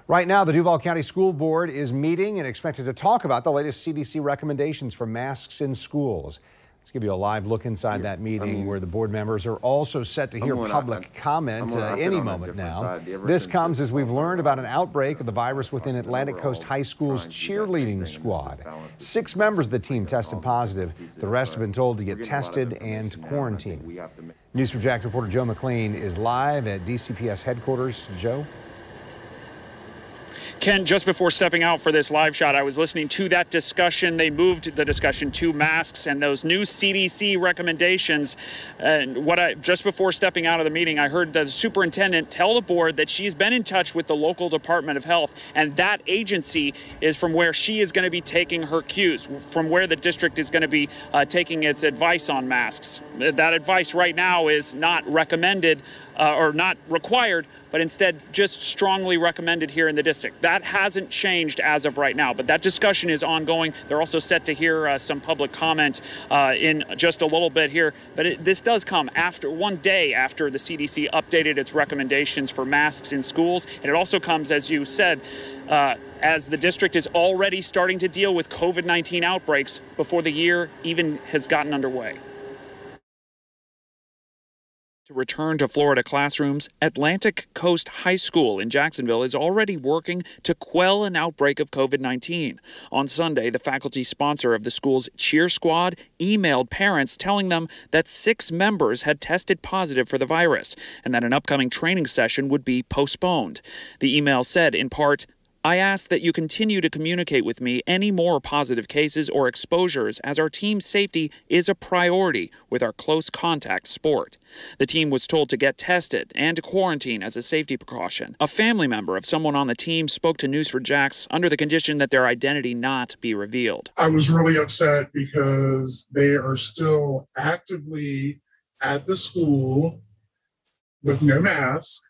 Right now, the Duval County School Board is meeting and expected to talk about the latest CDC recommendations for masks in schools. Let's give you a live look inside that meeting where the board members are also set to hear public comment any moment now. This comes as we've learned about an outbreak of the virus within Atlantic Coast High School's cheerleading squad. 6 members of the team tested positive. The rest have been told to get tested and quarantined. News4JAX reporter Joe McLean is live at DCPS headquarters. Joe? Ken, just before stepping out for this live shot, I was listening to that discussion. They moved the discussion to masks and those new CDC recommendations. And just before stepping out of the meeting, I heard the superintendent tell the board that she's been in touch with the local Department of Health, and that agency is from where she is going to be taking her cues, from where the district is going to be taking its advice on masks. That advice right now is not recommended or not required, but instead just strongly recommended here in the district. That hasn't changed as of right now, but that discussion is ongoing. They're also set to hear some public comment in just a little bit here, but this does come after one day after the CDC updated its recommendations for masks in schools, and it also comes, as you said, as the district is already starting to deal with COVID-19 outbreaks before the year even has gotten underway. To return to Florida classrooms, Atlantic Coast High School in Jacksonville is already working to quell an outbreak of COVID-19. On Sunday, the faculty sponsor of the school's cheer squad emailed parents telling them that 6 members had tested positive for the virus and that an upcoming training session would be postponed. The email said, in part, "I ask that you continue to communicate with me any more positive cases or exposures, as our team's safety is a priority with our close contact sport." The team was told to get tested and to quarantine as a safety precaution. A family member of someone on the team spoke to News4JAX under the condition that their identity not be revealed. I was really upset because they are still actively at the school with no mask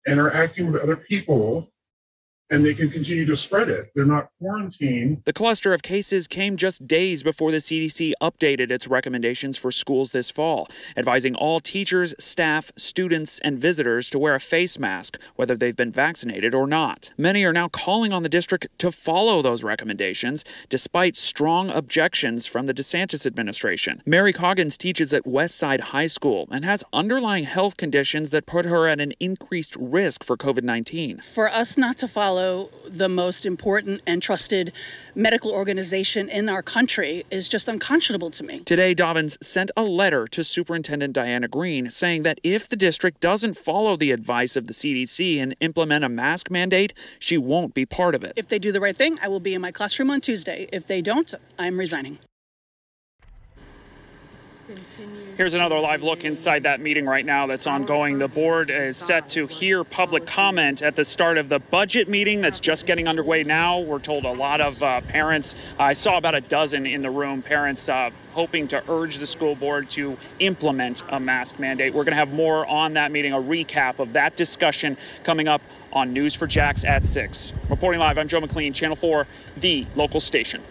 and are acting with other people, and they can continue to spread it. They're not quarantined. The cluster of cases came just days before the CDC updated its recommendations for schools this fall, advising all teachers, staff, students, and visitors to wear a face mask, whether they've been vaccinated or not. Many are now calling on the district to follow those recommendations, despite strong objections from the DeSantis administration. Mary Coggins teaches at Westside High School and has underlying health conditions that put her at an increased risk for COVID-19. For us not to follow the most important and trusted medical organization in our country is just unconscionable to me. Today, Dobbins sent a letter to Superintendent Diana Green saying that if the district doesn't follow the advice of the CDC and implement a mask mandate, she won't be part of it. If they do the right thing, I will be in my classroom on Tuesday. If they don't, I'm resigning. Here's another live look inside that meeting right now that's ongoing. The board is set to hear public comment at the start of the budget meeting that's just getting underway now. We're told a lot of parents, I saw about a dozen in the room, parents hoping to urge the school board to implement a mask mandate. We're going to have more on that meeting, a recap of that discussion coming up on News4JAX at 6. Reporting live, I'm Joe McLean, Channel 4, the local station.